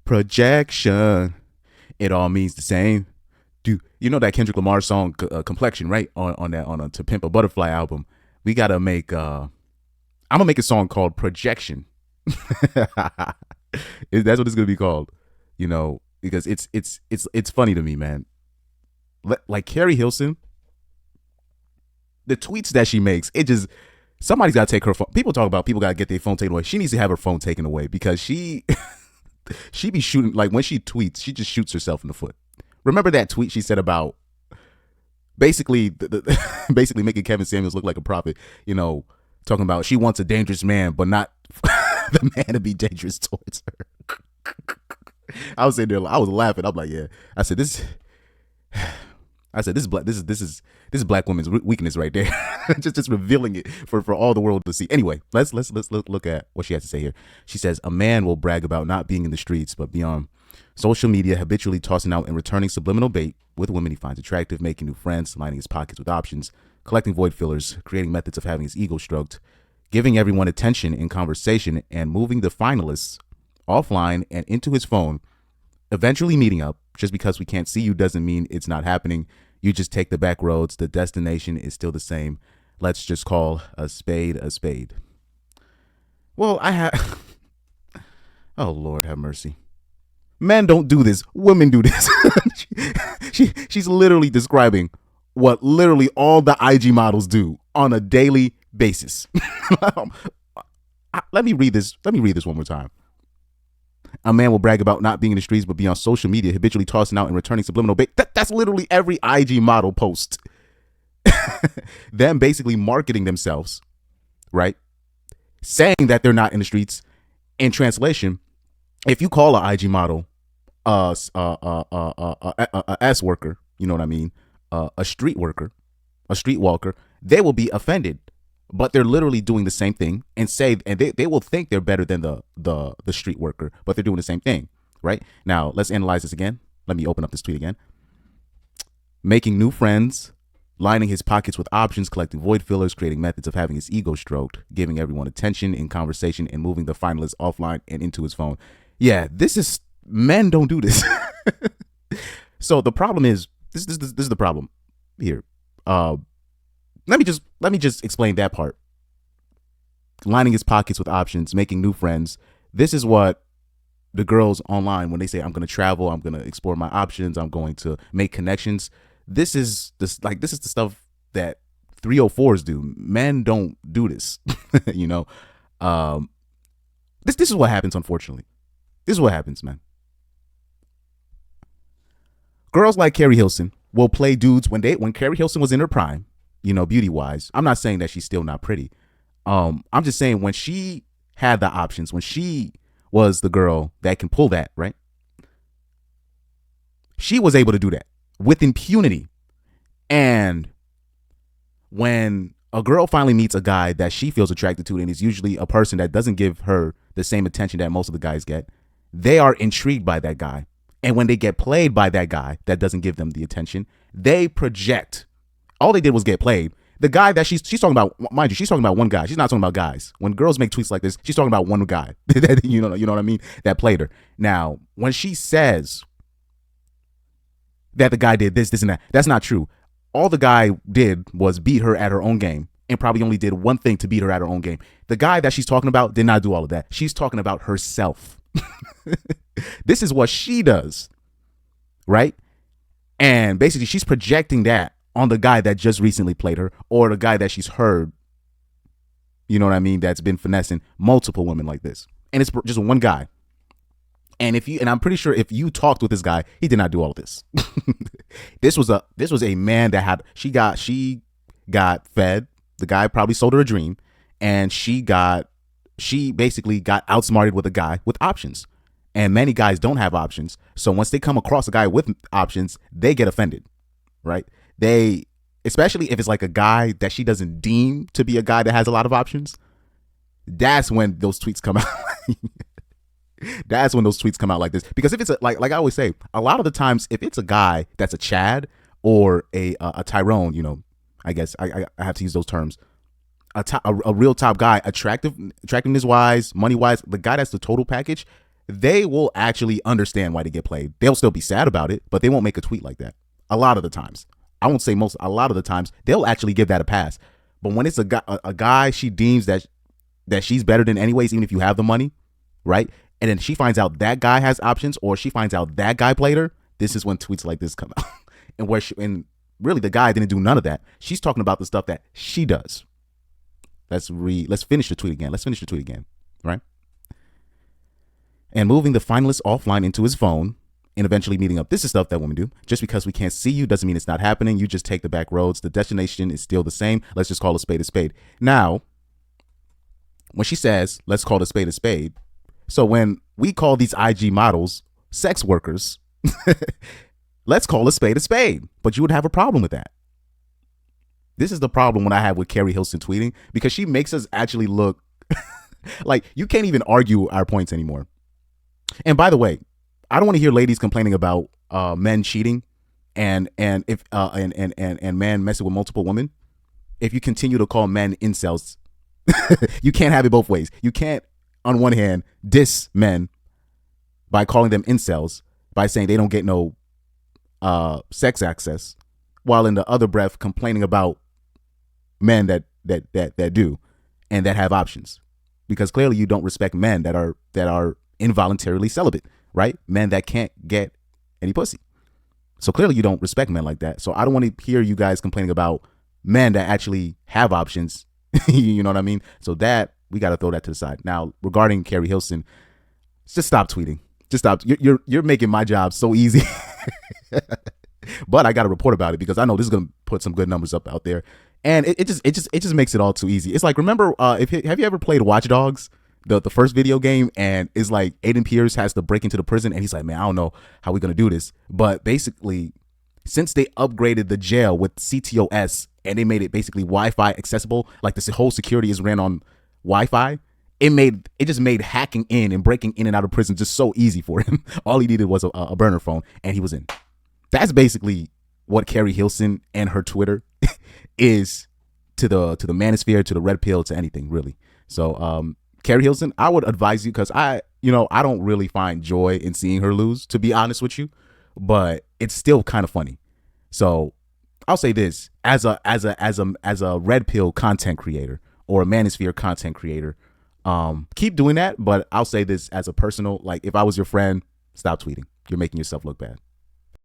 projection. It all means the same. Do you know that Kendrick Lamar song Complexion, right? On To Pimp a Butterfly album. We gotta make I'm gonna make a song called Projection. That's what it's gonna be called. Because it's funny to me, man. Like Keri Hilson, the tweets that she makes, it just somebody's gotta take her phone. People talk about people gotta get their phone taken away. She needs to have her phone taken away because she be shooting, like when she tweets, she just shoots herself in the foot. Remember that tweet she said about basically basically making Kevin Samuels look like a prophet, talking about she wants a dangerous man, but not the man to be dangerous towards her. I was sitting there, I was laughing. I'm like, yeah. I said this is black women's weakness right there. just revealing it for all the world to see. Anyway, let's look at what she has to say here. She says, a man will brag about not being in the streets, but beyond social media, habitually tossing out and returning subliminal bait with women he finds attractive, making new friends, lining his pockets with options, collecting void fillers, creating methods of having his ego stroked, giving everyone attention in conversation, and moving the finalists offline and into his phone, eventually meeting up. Just because we can't see you doesn't mean it's not happening. You just take the back roads. The destination is still the same. Let's just call a spade a spade. Well, oh, Lord have mercy. Men don't do this. Women do this. She's literally describing what literally all the IG models do on a daily basis. Let me read this one more time. A man will brag about not being in the streets, but be on social media, habitually tossing out and returning subliminal bait. That's literally every IG model post. Them basically marketing themselves, right? Saying that they're not in the streets. In translation, if you call an IG model a S worker, you know what I mean, a street worker, a street walker, they will be offended. But they're literally doing the same thing and they will think they're better than the street worker, but they're doing the same thing, right? Now, let's analyze this again. Let me open up this tweet again. Making new friends, lining his pockets with options, collecting void fillers, creating methods of having his ego stroked, giving everyone attention in conversation, and moving the finalists offline and into his phone. Yeah, men don't do this. So the problem is, this is the problem here. Let me just explain that part. Lining his pockets with options, making new friends. This is what the girls online, when they say, I'm going to travel, I'm going to explore my options, I'm going to make connections. This is the stuff that 304s do. Men don't do this. This is what happens, unfortunately. This is what happens, man. Girls like Keri Hilson will play dudes when Keri Hilson was in her prime, beauty wise. I'm not saying that she's still not pretty. I'm just saying when she had the options, when she was the girl that can pull that, right? She was able to do that with impunity. And when a girl finally meets a guy that she feels attracted to, and is usually a person that doesn't give her the same attention that most of the guys get, they are intrigued by that guy. And when they get played by that guy that doesn't give them the attention, they project. All they did was get played. The guy that she's talking about, mind you, she's talking about one guy. She's not talking about guys. When girls make tweets like this, she's talking about one guy. you know what I mean? That played her. Now, when she says that the guy did this, and that, that's not true. All the guy did was beat her at her own game, and probably only did one thing to beat her at her own game. The guy that she's talking about did not do all of that. She's talking about herself. This is what she does, right? And basically, she's projecting that on the guy that just recently played her, or the guy that she's heard, you know what I mean, that's been finessing multiple women like this. And it's just one guy. And I'm pretty sure if you talked with this guy, he did not do all of this. This was a man that she got fed. The guy probably sold her a dream, and she basically got outsmarted with a guy with options. And many guys don't have options. So once they come across a guy with options, they get offended, right? Especially if it's like a guy that she doesn't deem to be a guy that has a lot of options. That's when those tweets come out. That's when those tweets come out like this. Because if it's like I always say, a lot of the times, if it's a guy that's a Chad or a Tyrone, I guess I have to use those terms. A real top guy, attractiveness wise, money wise, the guy that's the total package, they will actually understand why they get played. They'll still be sad about it, but they won't make a tweet like that. A lot of the times. I won't say most, a lot of the times, they'll actually give that a pass. But when it's a guy she deems that she's better than anyways, even if you have the money, right? And then she finds out that guy has options, or she finds out that guy played her, this is when tweets like this come out. and really the guy didn't do none of that. She's talking about the stuff that she does. Let's finish the tweet again. Right? And moving the finalist offline into his phone and eventually meeting up. This is stuff that women do. Just because we can't see you doesn't mean it's not happening. You just take the back roads. The destination is still the same. Let's just call a spade a spade. Now, when she says, let's call a spade, so when we call these IG models sex workers, let's call a spade. But you would have a problem with that. This is the problem when I have with Keri Hilson tweeting, because she makes us actually look like you can't even argue our points anymore. And by the way, I don't want to hear ladies complaining about men cheating and if and men messing with multiple women. If you continue to call men incels, you can't have it both ways. You can't, on one hand, diss men by calling them incels, by saying they don't get no sex access, while in the other breath complaining about men that do and that have options. Because clearly you don't respect men that are involuntarily celibate, right? Men that can't get any pussy. So clearly you don't respect men like that. So I don't want to hear you guys complaining about men that actually have options. You know what I mean? So that, we got to throw that to the side. Now, regarding Keri Hilson, just stop tweeting. Just stop. You're making my job so easy. But I got to report about it because I know this is going to put some good numbers up out there. And it just makes it all too easy. It's like, remember, have you ever played Watch Dogs, the first video game? And it's like Aiden Pierce has to break into the prison, and he's like, man, I don't know how we're gonna do this. But basically, since they upgraded the jail with CTOS and they made it basically Wi-Fi accessible, like this whole security is ran on Wi-Fi, it just made hacking in and breaking in and out of prison just so easy for him. All he needed was a burner phone, and he was in. That's basically what Keri Hilson and her Twitter is to the manosphere, to the red pill, to anything really. So Keri Hilson, I would advise you, because I don't really find joy in seeing her lose, to be honest with you, but it's still kind of funny. So I'll say this, as a red pill content creator or a manosphere content creator, keep doing that. But I'll say this as a personal, like, if I was your friend, stop tweeting. You're making yourself look bad.